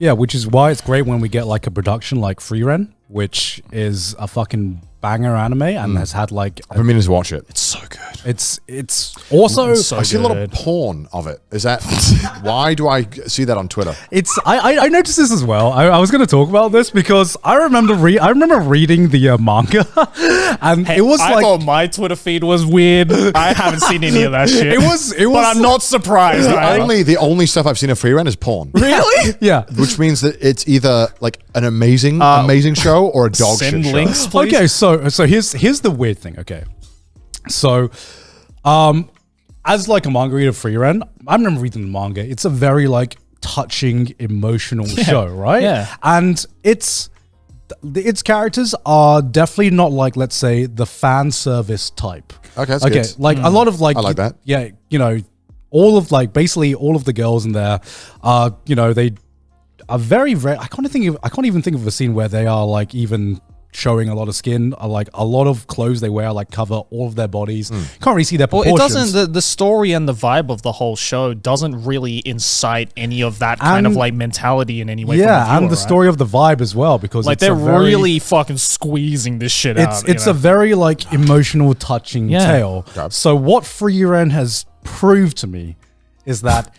Yeah, which is why it's great when we get like a production like Frieren, which is a fucking banger anime and has had like... I've been meaning to watch it. It's so good. It's also... So I see a lot of porn of it. Is that... why do I see that on Twitter? I noticed this as well. I was going to talk about this because I remember reading the manga and it was I thought my Twitter feed was weird. I haven't seen any of that shit. It was but I'm not surprised. Right? The only stuff I've seen of Frieren is porn. Really? Yeah. Which means that it's either like an amazing show or a dog shit Send show. links, please. Okay, so here's the weird thing. Okay, so as like a manga reader, Frieren, I remember reading the manga. It's a very like touching, emotional show, right? Yeah, and its characters are definitely not like, let's say, the fan service type. Okay, that's good. Like a lot of like, I like that. Yeah, you know, all of like basically all of the girls in there are, you know, they are very I can't even think of a scene where they are like even showing a lot of skin. Like a lot of clothes they wear like cover all of their bodies. Can't really see their proportions. Well, it doesn't. The story and the vibe of the whole show doesn't really incite any of that kind of like mentality in any way. Yeah, from the viewer, and the story of the vibe as well, because like it's they're really fucking squeezing this shit out. It's a very like emotional, touching tale. So what Frieren has proved to me is that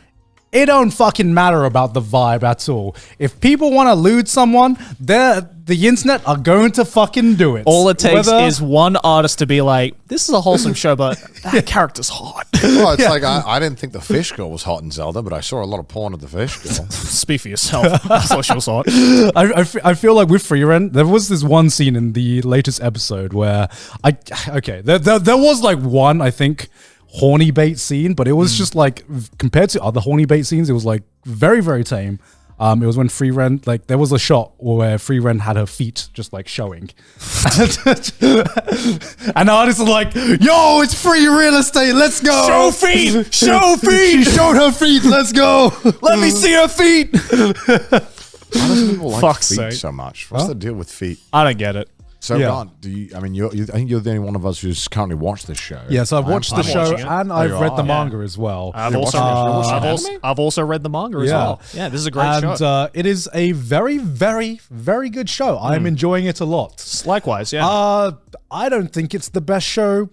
it don't fucking matter about the vibe at all. If people want to lewd someone, the internet are going to fucking do it. All it takes is one artist to be like, this is a wholesome show, but that character's hot. Well, it's like, I didn't think the fish girl was hot in Zelda, but I saw a lot of porn of the fish girl. Speak for yourself. I thought she was hot. I feel like with Frieren, there was this one scene in the latest episode where there was like one, I think, horny bait scene, but it was just like, compared to other horny bait scenes, it was like very, very tame. It was when Frieren, like there was a shot where Frieren had her feet just like showing. And the artist was like, yo, it's free real estate, let's go. Show feet! Show feet! She showed her feet, let's go. Let me see her feet! Why does people like Fuck's feet sake. so much? What's the deal with feet? I don't get it. So, Yeah. Grant, I think you're the only one of us who's currently watched this show. Yeah, so I've watched the I'm show watching it. and I've read the Yeah. manga as well. I've You're also, watching anime? I've also read the manga as well. Yeah, this is a great show. And it is a very, very, very good show. I'm enjoying it a lot. Likewise, yeah. I don't think it's the best show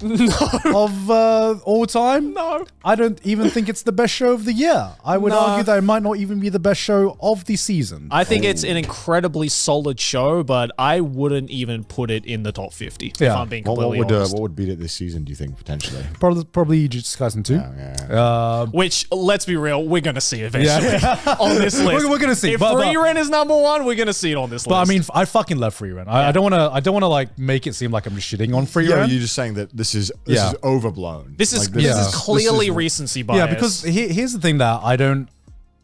of all time. No. I don't even think it's the best show of the year. I would argue that it might not even be the best show of the season. I think it's an incredibly solid show, but I wouldn't even put it in the top 50, if Yeah. I'm being What completely honest. would beat it this season, do you think, potentially? Probably Jujutsu Kaisen 2. Yeah. Which, let's be real, we're going to see eventually on this list. We're gonna see. If But- Frieren is number one, we're going to see it on this list. But I mean, I fucking love Frieren. I don't want to like make it seem like I'm just shitting on Frieren. Yeah, you're just saying that this is overblown. this is Like, this is clearly recency bias. Yeah, because here's the thing that I don't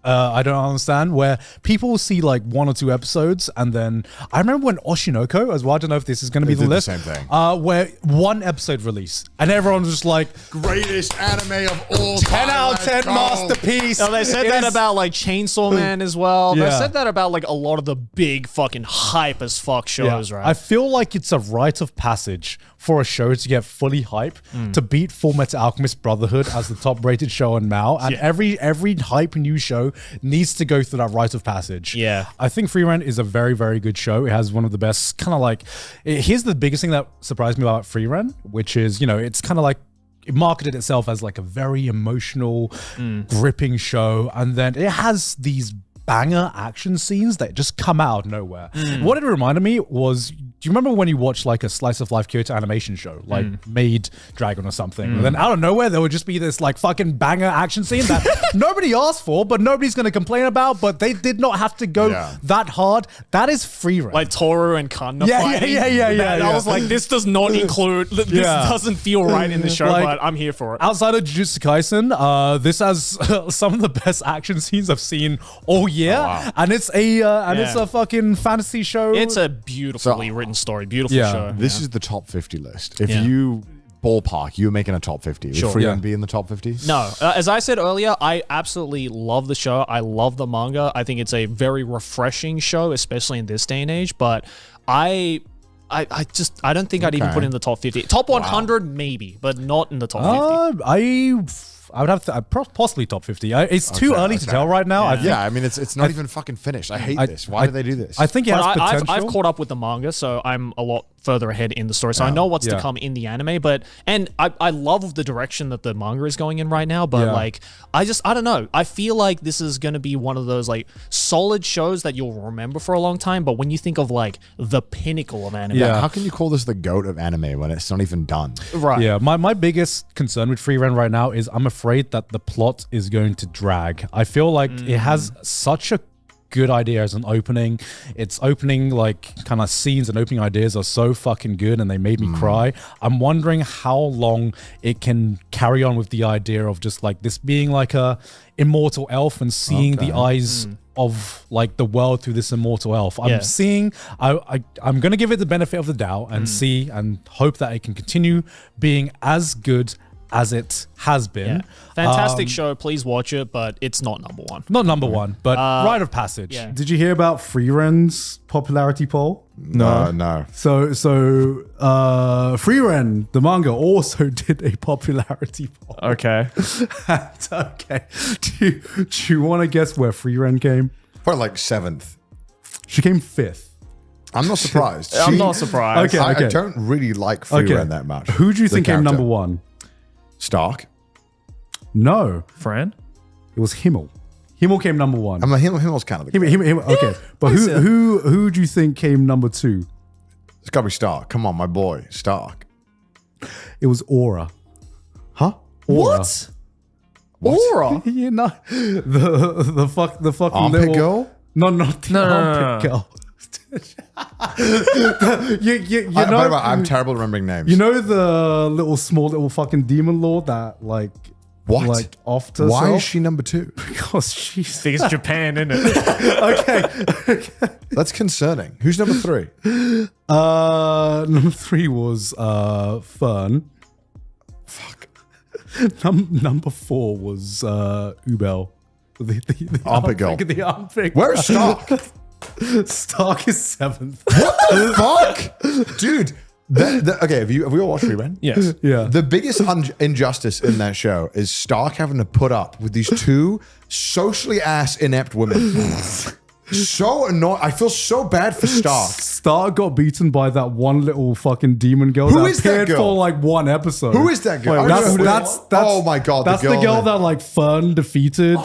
understand, where people see like one or two episodes, and then I remember when Oshinoko as well. I don't know if this is going to be They the did the list. same thing. Where one episode released, and everyone was just like, greatest anime of all 10 time. out of 10 let's go. masterpiece. No, they said It that is- about like Chainsaw Man as well. They Yeah. said that about like a lot of the big fucking hype as fuck shows, right? I feel like it's a rite of passage for a show to get fully hype to beat Full Metal Alchemist Brotherhood as the top rated show on Now, and every hype new show needs to go through that rite of passage. Yeah. I think Frieren is a very, very good show. It has one of the best kind of like, here's the biggest thing that surprised me about Frieren, which is, you know, it's kind of like, it marketed itself as like a very emotional, gripping show, and then it has these banger action scenes that just come out of nowhere. What it reminded me was, do you remember when you watched like a slice of life Kyoto animation show, like Maid Dragon or something? And then out of nowhere, there would just be this like fucking banger action scene that nobody asked for, but nobody's going to complain about, but they did not have to go that hard. That is Frieren. like Toru and Kanna Yeah, fighting. yeah. I was like, this does not include, this doesn't feel right in the show, Like, but I'm here for it. outside of Jujutsu Kaisen, this has some of the best action scenes I've seen all year, and it's a fucking fantasy show. It's a beautifully written story, beautiful show. This is the top 50 list. If you ballpark, you're making a top 50. Would Sure. Frieren be in the top 50? No, as I said earlier, I absolutely love the show. I love the manga. I think it's a very refreshing show, especially in this day and age. But I don't think I'd even put it in the top 50. Top 100 maybe, but not in the top 50. I would have to possibly top 50. It's too early to tell right now. I mean, it's not even fucking finished. I hate this. Why do they do this? I think it has potential. I've caught up with the manga, so I'm a lot further ahead in the story. So I know what's to come in the anime, and I love the direction that the manga is going in right now, but like I don't know. I feel like this is going to be one of those like solid shows that you'll remember for a long time, but when you think of like the pinnacle of anime. How can you call this the GOAT of anime when it's not even done? Right. Yeah, my biggest concern with Frieren right now is I'm afraid that the plot is going to drag. I feel like it has such a good idea as an opening. Its opening like kind of scenes and opening ideas are so fucking good and they made me cry. I'm wondering how long it can carry on with the idea of just like this being like a immortal elf and seeing the eyes of like the world through this immortal elf. I'm seeing I'm gonna give it the benefit of the doubt and see and hope that it can continue being as good as it has been. Fantastic show. Please watch it, but it's not number one. Not number one, but rite of passage. Yeah. Did you hear about Frieren's popularity poll? No. So Frieren, the manga, also did a popularity poll. Okay. Okay. Do you want to guess where Frieren came? Probably like 7th. She came 5th. I'm not surprised. I'm not surprised. Okay. I don't really like Frieren that much. Who do you The think came character. number one? Stark. No, Fran? it was Himmel. Himmel came number one. I mean, Himmel's kind of the Himmel, okay, but who do you think came number two? It's got to be Stark. Come on, my boy. Stark. It was Aura. Huh? Aura. Aura? You know, the fucking Armpit little girl? No, not the armpit girl. you By the know, way, I'm terrible at remembering names. you know the small little fucking demon lord that like What? like offed herself? Why is she number 2? Because she's I think it's Japan, isn't it? okay. That's concerning. Who's number 3? Number 3 was Fern. Fuck. Number 4 was Ubel. The Armpit girl. The armpit. Where's Stark? Stark is 7th. What the fuck? Dude. Okay, have we all watched Frieren? Yes. Yeah. The biggest injustice in that show is Stark having to put up with these 2 socially inept women. So annoying. I feel so bad for Stark. Stark got beaten by that one little fucking demon girl Who that is that appeared girl? for like one episode. Who is that girl? Wait, I don't know who that that's, is. that's Oh my God, That's the girl that like Fern defeated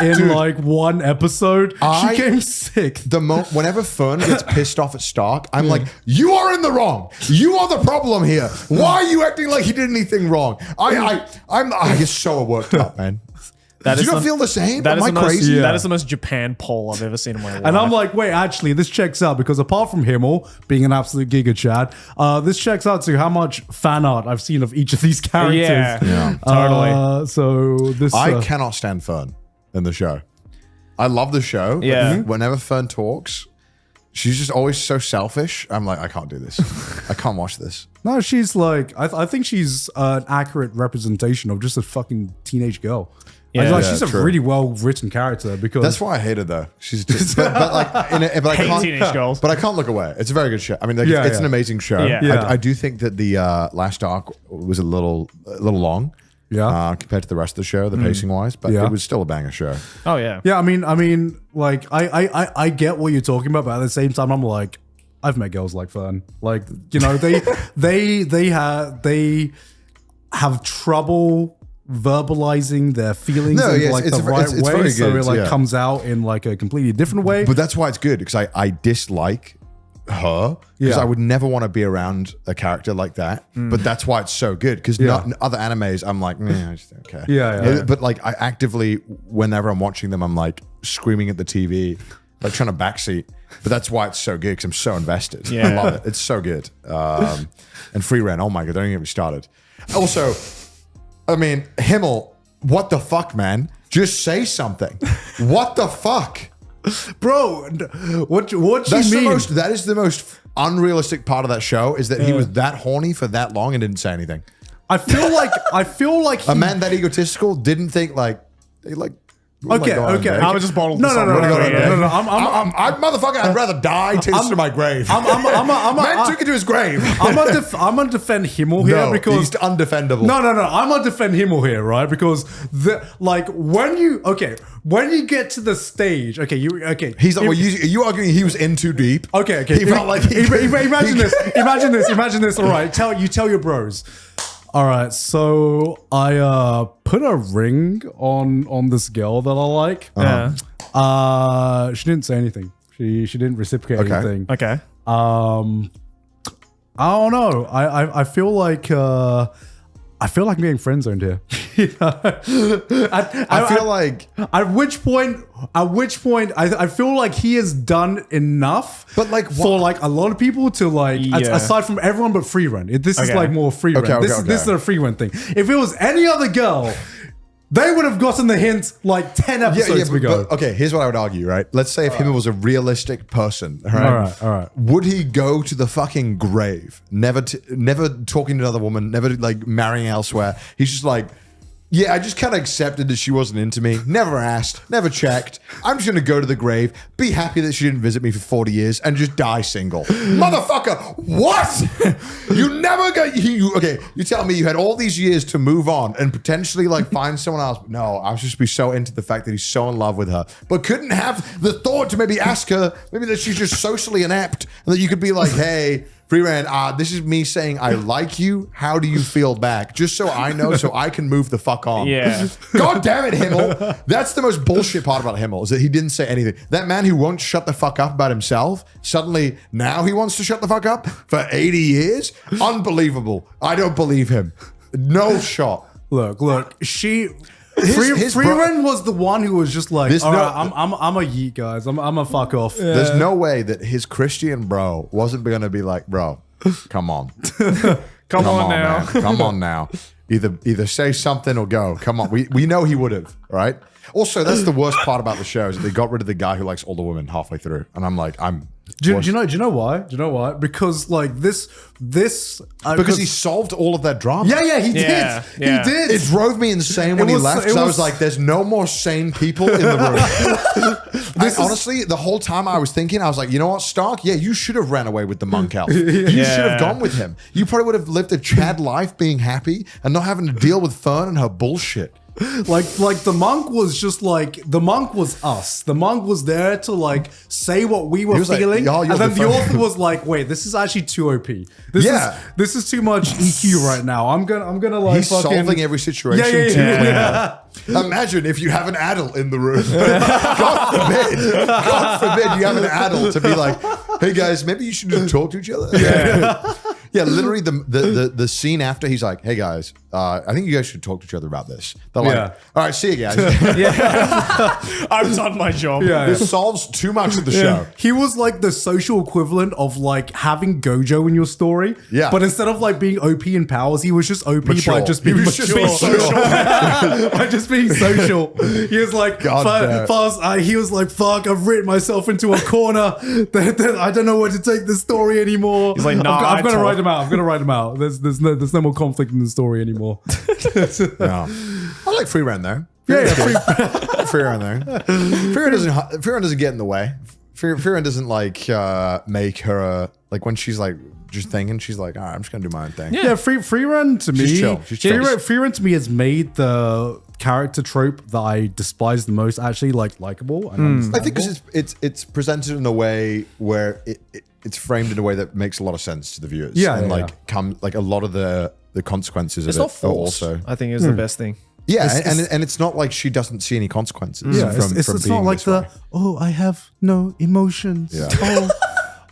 in like one episode. She came 6th. Whenever Fern gets pissed off at Stark, I'm like, you are in the wrong. You are the problem here. Why are you acting like he did anything wrong? I get so worked up, man. Do you not feel the same? Am I crazy? That is the most Japan poll I've ever seen in my life. And I'm like, wait, actually, this checks out because apart from Himmel being an absolute giga chad, this checks out to how much fan art I've seen of each of these characters. Yeah. Totally. So this, I cannot stand Fern in the show. I love the show. But Yeah. whenever Fern talks, she's just always so selfish. I'm like, I can't do this. I can't watch this. no, she's like, I think she's an accurate representation of just a fucking teenage girl. Yeah. Like, Yeah, she's a true. really well written character because That's why I hate her though. She's just, but like, but I Hate can't. teenage girls. But I can't look away. It's a very good show. I mean, like, it's an amazing show. Yeah. Yeah. I do think that the last arc was a little long. Yeah. Compared to the rest of the show, the pacing wise, but Yeah. it was still a banger show. Oh, yeah. Yeah, I mean, like I get what you're talking about, but at the same time, I'm like, I've met girls like Fern. Like, you know, they have trouble verbalizing their feelings No, in yes, like it's the a- right it's way, very so good, it like yeah. comes out in like a completely different way. But that's why it's good because I dislike her because Yeah. I would never want to be around a character like that. But that's why it's so good because other animes I'm like, I just don't care. Yeah. But like I actively, whenever I'm watching them, I'm like screaming at the TV, like trying to backseat. But that's why it's so good because I'm so invested. Yeah. I love it. It's so good. And Frieren, oh my God, don't even get me started. Also, I mean, Himmel, what the fuck, man? Just say something. What the fuck? Bro, what you That's mean? that is the most unrealistic part of that show is that he was that horny for that long and didn't say anything. I feel like A man that egotistical didn't think like Okay. I was just bottled. No. Motherfucker, I'd rather die tasted to my grave. Man took it to his grave. I'm gonna defend Himmel here because he's undefendable. No. I'm gonna defend Himmel here, right? Because when you get to the stage, He's like, are you arguing he was in too deep? Okay. He felt like imagine this. All right, tell your bros. All right, so I put a ring on this girl that I like. She didn't say anything. She didn't reciprocate anything. Okay. I don't know. I feel like I'm getting friend zoned here. I feel like at which point I feel like he has done enough, but like for like a lot of people to like aside from everyone but Frieren. This is like more Frieren. This is a Frieren thing. If it was any other girl, they would have gotten the hint like 10 episodes ago. But, okay, here's what I would argue, right? Let's say if him was a realistic person, right? All right. Would he go to the fucking grave, never talking to another woman, never like marrying elsewhere? He's just like, yeah, I just kind of accepted that she wasn't into me. Never asked, never checked. I'm just going to go to the grave, be happy that she didn't visit me for 40 years, and just die single. Motherfucker, what? You never got... Okay, you tell me you had all these years to move on and potentially like find someone else. No, I was just be so into the fact that he's so in love with her, but couldn't have the thought to maybe ask her, maybe that she's just socially inept, and that you could be like, hey... Frieren, this is me saying I like you. How do you feel back? Just so I know, so I can move the fuck on. Yeah. God damn it, Himmel. That's the most bullshit part about Himmel, is that he didn't say anything. That man who won't shut the fuck up about himself, suddenly now he wants to shut the fuck up for 80 years? Unbelievable. I don't believe him. No shot. Look. Frieren was the one who was just like, all right, I'm a yeet, guys. I'm a fuck off. There's no way that his Christian bro wasn't going to be like, bro, come on. Come on now. Man. Come on now. Either say something or go. Come on. We know he would have, right? Also, that's the worst part about the show is that they got rid of the guy who likes older women halfway through. And I'm like, Do you know why? Because like this because he solved all of that drama. Yeah, he did. He did. It drove me insane when he left because I was like, there's no more sane people in the room. Honestly, the whole time I was thinking, I was like, you know what, Stark? Yeah, you should have ran away with the monk elf. You should have gone with him. You probably would have lived a Chad life being happy and not having to deal with Fern and her bullshit. Like the monk was just like, the monk was us. The monk was there to like say what we were feeling, and then the author was like, "Wait, this is actually too OP. This is too much EQ right now. I'm gonna like he's solving every situation. Imagine if you have an adult in the room. God forbid you have an adult to be like, hey guys, maybe you should just talk to each other. Yeah, literally the scene after he's like, hey guys, I think you guys should talk to each other about this. They're like, all right, see you guys. I've done my job. This solves too much of the show. He was like the social equivalent of like having Gojo in your story. Yeah. But instead of like being OP in powers, he was just OP by just being mature. By just being social. He was like, he was like, fuck, I've written myself into a corner. I don't know where to take this story anymore. He's like, nah, I'm gonna write him out. I'm gonna write him out. There's no more conflict in the story anymore. No. I like Frieren though. Frieren there. Frieren doesn't get in the way. Frieren doesn't like make her like when she's like just thinking, she's like, all right, I'm just gonna do my own thing. Yeah, Frieren to me, Frieren to me has made the character trope that I despise the most actually like likable. I think because it's presented in a way where it's framed in a way that makes a lot of sense to the viewers. Yeah, and like a lot of the consequences of it are also, I think, is the best thing. Yeah, and it's not like she doesn't see any consequences. Yeah, from it's being not like I have no emotions. Yeah.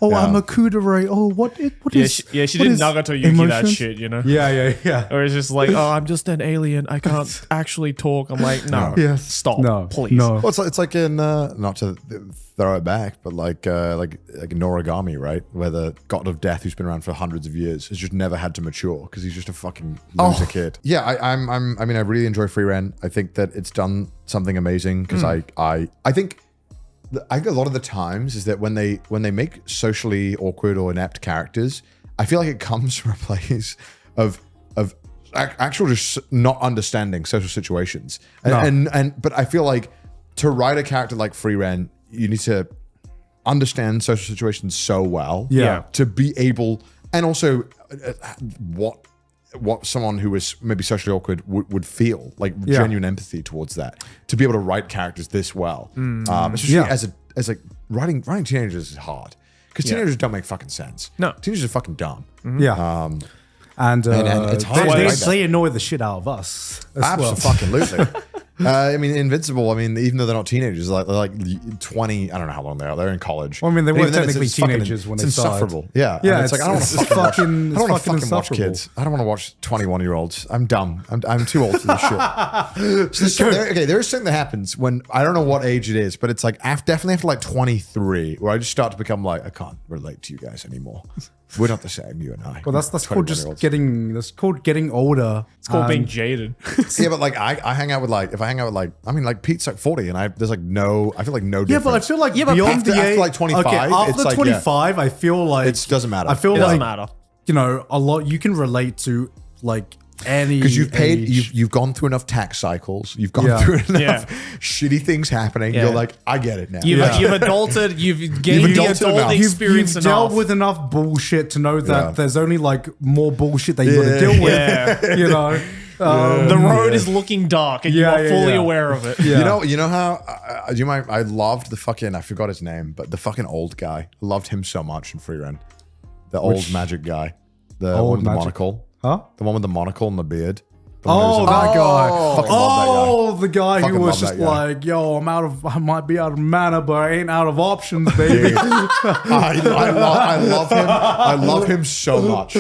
I'm a kudere. What is? She didn't Nagato Yuki that shit, you know? Yeah. Or it's just like, I'm just an alien. I can't actually talk. I'm like, no. Stop, please. No. Well, it's like in, not to throw it back, but like Noragami, right? Where the god of death who's been around for hundreds of years has just never had to mature because he's just a fucking loser kid. Yeah, I mean, I really enjoy Frieren. I think that it's done something amazing because I think a lot of the times is that when they make socially awkward or inept characters, I feel like it comes from a place of actual just not understanding social situations. But I feel like to write a character like Frieren, you need to understand social situations so well. Yeah. To be able, and also what someone who is maybe socially awkward would feel, like genuine empathy towards that. To be able to write characters this well, especially as a writing teenagers is hard because teenagers don't make fucking sense. No, teenagers are fucking dumb. Yeah. And it's hard. they annoy the shit out of us. Absolutely. I mean, Invincible. I mean, even though they're not teenagers, they're like 20. I don't know how long they are. They're in college. Well, I mean, they But weren't even then, technically it's fucking- teenagers when it's they started. insufferable. Yeah, Yeah, and it's like I don't want to fucking watch. I don't want to fucking watch insufferable. kids. I don't want to watch 21-year-olds. I'm dumb. I'm too old for this shit. So there is something that happens when I don't know what age it is, but it's like definitely after like 23, where I just start to become like I can't relate to you guys anymore. We're not the same, you and I. Well, that's called just getting. That's called getting older. It's called being jaded. Yeah, but like I hang out with like, if I hang out with like, I mean like Pete's like 40 and I feel like no difference. Yeah, but I feel like but beyond the after age, like 25, after it's like, 25, I feel like it doesn't matter. I feel It like doesn't matter. you know, a lot. You can relate to like any because you've paid, age. you've gone through enough tax cycles, you've gone through enough shitty things happening. Yeah. You're like, I get it now. You've adulted. You've gained the adulted enough. adult experience You've enough. dealt with enough bullshit to know that Yeah. there's only like more bullshit that you got to deal with. Yeah. You know, The road is looking dark, and you Yeah, are yeah, fully yeah. aware of it. Yeah. You know how I loved the fucking, I forgot his name, but the fucking old guy. I loved him so much in Frieren. The old magic guy, the Old one with the magic- monocle, Huh? the one with the monocle and the beard. The Oh, one who's- that guy. Fucking love that guy. Oh, the guy who Fucking was love just that guy. like, yo, I might be out of mana, but I ain't out of options, baby. I love him. I love him so much.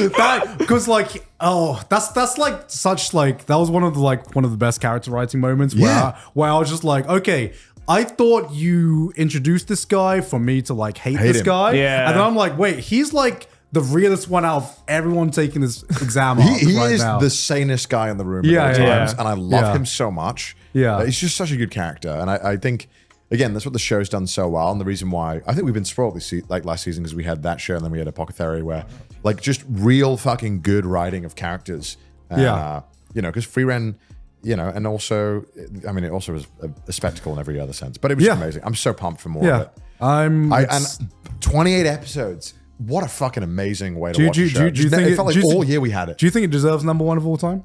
Because like, that's like such like, that was one of the best character writing moments where I was just like, okay, I thought you introduced this guy for me to like hate this him. guy. Yeah. And then I'm like, wait, he's like the realest one out of everyone taking this exam He right is now. the sanest guy in the room Yeah, at all yeah. times, and I love Yeah. him so much. Yeah. He's just such a good character, and I think again that's what the show's done so well, and the reason why I think we've been spoiled like last season because we had that show and then we had Apothecary where like just real fucking good writing of characters. Yeah. You know, because Frieren, you know, and also I mean it also was a spectacle in every other sense, but it was just amazing. I'm so pumped for more of it. And 28 episodes. What a fucking amazing way to watch the show. It felt like all year we had it. Do you think it deserves #1 of all time?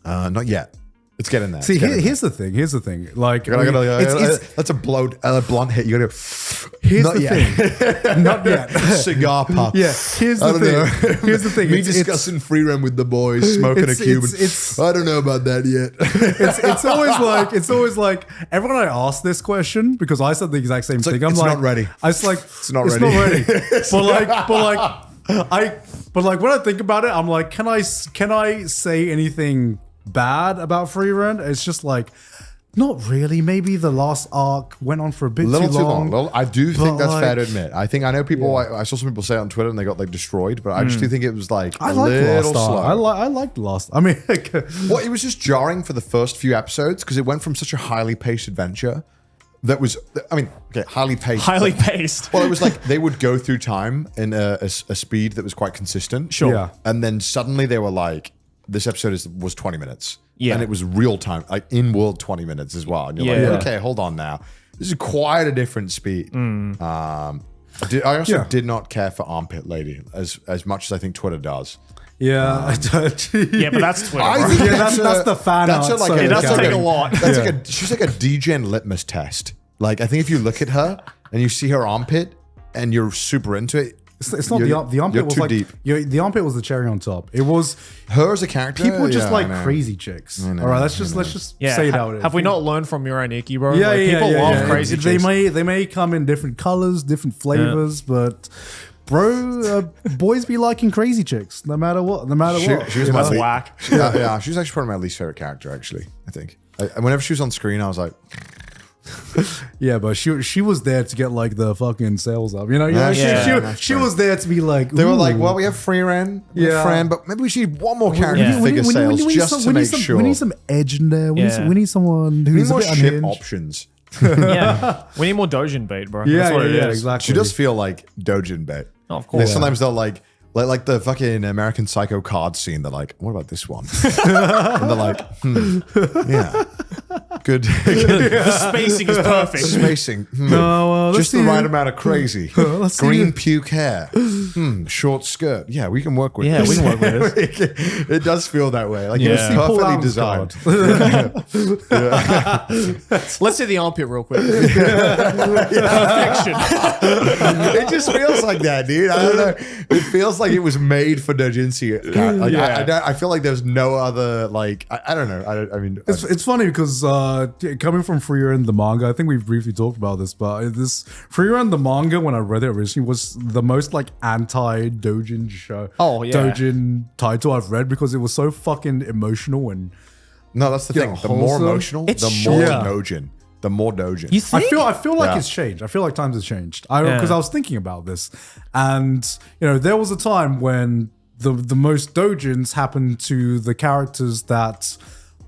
Not yet. Let's get in there. See, here's the thing. Like, that's a blunt hit. You gotta go. Here's Not the yet. thing. Not yet. Cigar puff. Yeah. Here's the thing. Here's the thing. Me discussing Frieren with the boys, smoking a Cuban. I don't know about that yet. It's always like everyone I ask this question because I said the exact same thing. I'm it's like, not ready. I was like, It's not Not ready. but like when I think about it, I'm like, can I say anything bad about Frieren? It's just like, not really. Maybe the last arc went on for a bit Little too long. I do think that's like- fair to admit. I know people. I saw some people say it on Twitter and they got like destroyed, but I just do think it was like I a like the little last slow. arc. I like the last. I mean, Well, it was just jarring for the first few episodes because it went from such a highly paced adventure that was, I mean, okay, highly paced. Highly paced. Well, it was like they would go through time in a speed that was quite consistent. Sure. Yeah. And then suddenly they were like, this episode was 20 minutes. Yeah. And it was real time, like in world 20 minutes as well. And you're Yeah. like, okay, hold on now. This is quite a different speed. I also did not care for Armpit Lady as much as I think Twitter does. yeah. Yeah, but that's Twitter. I bro. think that's the fan art. like so a- It does that's take like a lot. That's like she's like a degen litmus test. Like I think if you look at her and you see her armpit and you're super into it, It's not the armpit you're was too like deep. the armpit was the cherry on top. It was Her as a character, people just yeah, like I know. crazy chicks. know, All right, let's just Yeah, say it how it is. have we not learned from Mirai bro? Yeah, Like, yeah, people yeah, love yeah. crazy They chicks. may come in different colors, different flavors, but bro, boys be liking crazy chicks no matter what. No matter what. She was you my know? least, whack. yeah, she was actually probably my least favorite character. Actually, I think. Whenever she was on screen, I was like, Yeah, but she was there to get like the fucking sales up. You know, Yeah, she was there to be like. they were like, ooh. well, we have Frieren, Yeah. Fran, but maybe we need one more character Yeah. to figure sales just to make sure. We need some edge in there. We Yeah. need someone We need who's a more bit ship unhinged. options. Yeah. We need more Dojin bait, bro. Yeah, That's what it yeah, is. exactly. She does feel like Dojin bait. Oh, of course. Sometimes they'll like the fucking American Psycho card scene. They're like, what about this one? And they're like, yeah. Good. The spacing is perfect. Spacing. No, just the right amount of crazy. Green see puke hair. Short skirt. Yeah, we can work with Yeah, this. we can work with this. It does feel that way. Like Yeah. it's perfectly designed. Let's see the armpit real quick. Perfection. It just feels like that, dude. I don't know. It feels like it was made for dojinshi. Like, I feel like there's no other, like, I don't know. I mean, It's funny because coming from Frieren the manga, I think we've briefly talked about this, but this Frieren the manga, when I read it originally, was the most like anti-dojin show. Oh, yeah. Dojin title I've read because it was so fucking emotional and no, that's the thing. The more wholesome. emotional, It's the short. more Yeah. dojin. The more dojin. You think? I feel like Yeah. it's changed. I feel like times have changed. Because I was thinking about this, and there was a time when the most dojins happened to the characters that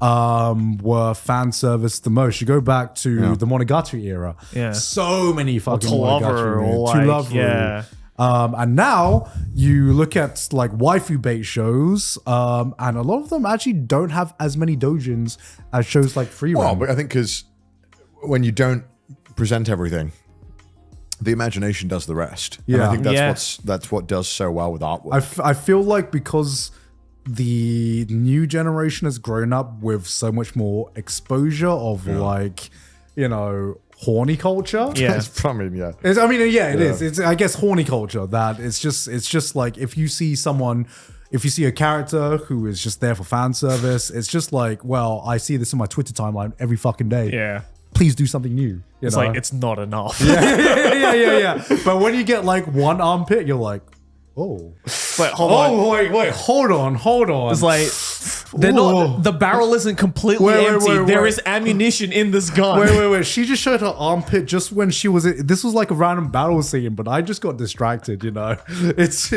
were fan service the most. You go back to the Monogatari era. Yeah. So many fucking To Lover, Monogatari. or To like, Lover. yeah. And now you look at like waifu bait shows, and a lot of them actually don't have as many dojins as shows like Frieren. Well, but I think because when you don't present everything, the imagination does the rest. And I Yeah. think that's what does so well with artwork. I feel like because the new generation has grown up with so much more exposure of like, horny culture. Yeah. I mean, yeah. It is. It's, I guess, horny culture that it's just like if you see a character who is just there for fan service, it's just like, well, I see this in my Twitter timeline every fucking day. Yeah. Please do something new. It's like, it's not enough. yeah. But when you get like one armpit, you're like, oh. But hold on. Wait, hold on. It's like, they're not, the barrel isn't completely empty. There is ammunition in this gun. Wait. She just showed her armpit just when she was. This was like a random battle scene, but I just got distracted. It's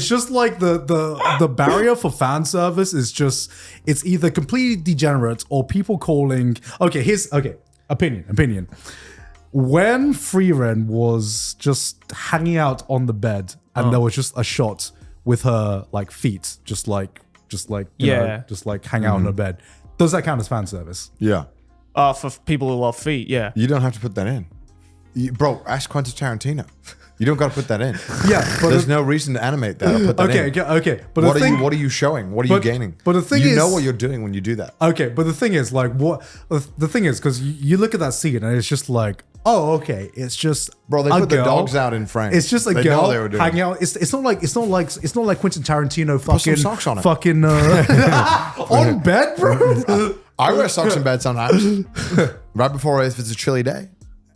just like the barrier for fan service is just it's either completely degenerate or people calling. Opinion. When Frieren was just hanging out on the bed and there was just a shot with her like feet, just like hang out on her bed. Does that count as fan service? Yeah. For people who love feet, yeah. You don't have to put that in. Bro, ask Quentin Tarantino. You don't got to put that in. Yeah, but there's no reason to animate that or put that in. Okay. But what are you showing? What are you gaining? But the thing you is, know what you're doing when you do that. Okay, but the thing is, like, the thing is, because you look at that scene and it's just like, oh, okay, it's just Bro, they a put girl. the dogs out in frames. It's just a They know girl they were doing hanging out. It's not like Quentin Tarantino fucking some socks on it. fucking on bed, bro. I wear socks in bed sometimes. Right before, if it's a chilly day.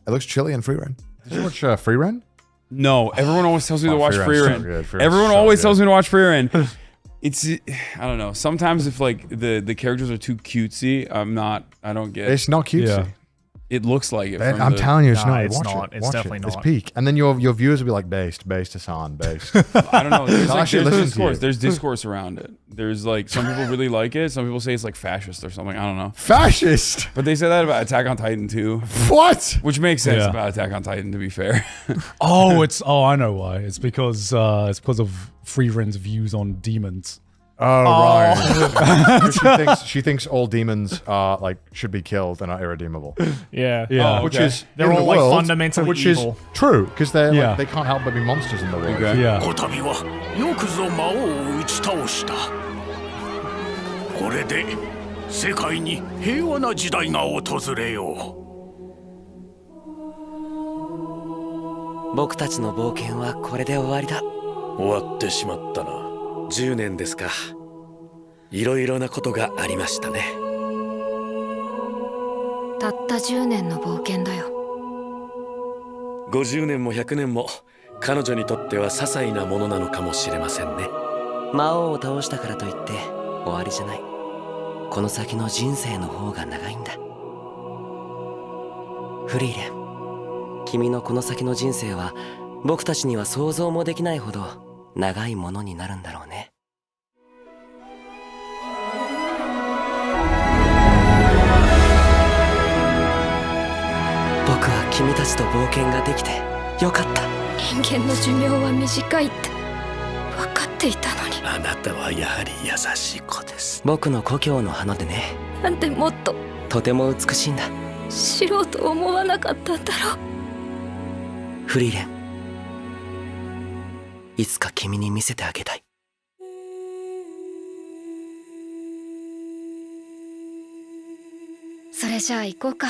It looks chilly in Frieren. Did you watch Frieren? No, everyone always tells me to watch Frieren's Frieren. so good. Everyone always tells me to watch Frieren. It's, I don't know. Sometimes if like the characters are too cutesy, I don't get. It's not cutesy. Yeah. It looks like it. I'm telling you, it's Nah, not. it's Watch not. it. It's Watch definitely it. not. It's peak. And then your viewers will be like, based Hassan, based. I don't know. There's, like, actually there's listen to discourse. you. There's discourse around it. There's like some people really like it. Some people say it's like fascist or something. I don't know. Fascist. But they say that about Attack on Titan too, What? which makes sense Yeah. about Attack on Titan. To be fair, I know why. It's because of Frieren's views on demons. Oh, right. she thinks all demons are like should be killed and are irredeemable. Yeah. Yeah. Oh, Which okay. is They're in all the like world, fundamentally which evil. is true because they're Yeah. like, they can't help but be monsters in the world. Okay. Yeah. こたびはよくぞ魔王を打ち倒した。これで世界に平和な時代が訪れよう。僕たちの冒険はこれで終わりだ。終わってしまったな。 10年ですか。いろいろなことがありましたね。たった10年の冒険だよ。50年も100年も彼女にとっては些細なものなのかもしれませんね。魔王を倒したからといって終わりじゃない。この先の人生の方が長いんだ。フリーレン、君のこの先の人生は僕たちには想像もできないほど長いものになるんだろうね。僕は君たちと冒険ができてよかった。人間の寿命は短いって分かっていたのに。あなたはやはり優しい子です。僕の故郷の花でね。なんでもっととても美しいんだ。知ろうと思わなかったんだろう。フリーレン、いつか君に見せてあげたい。それじゃあ行こうか。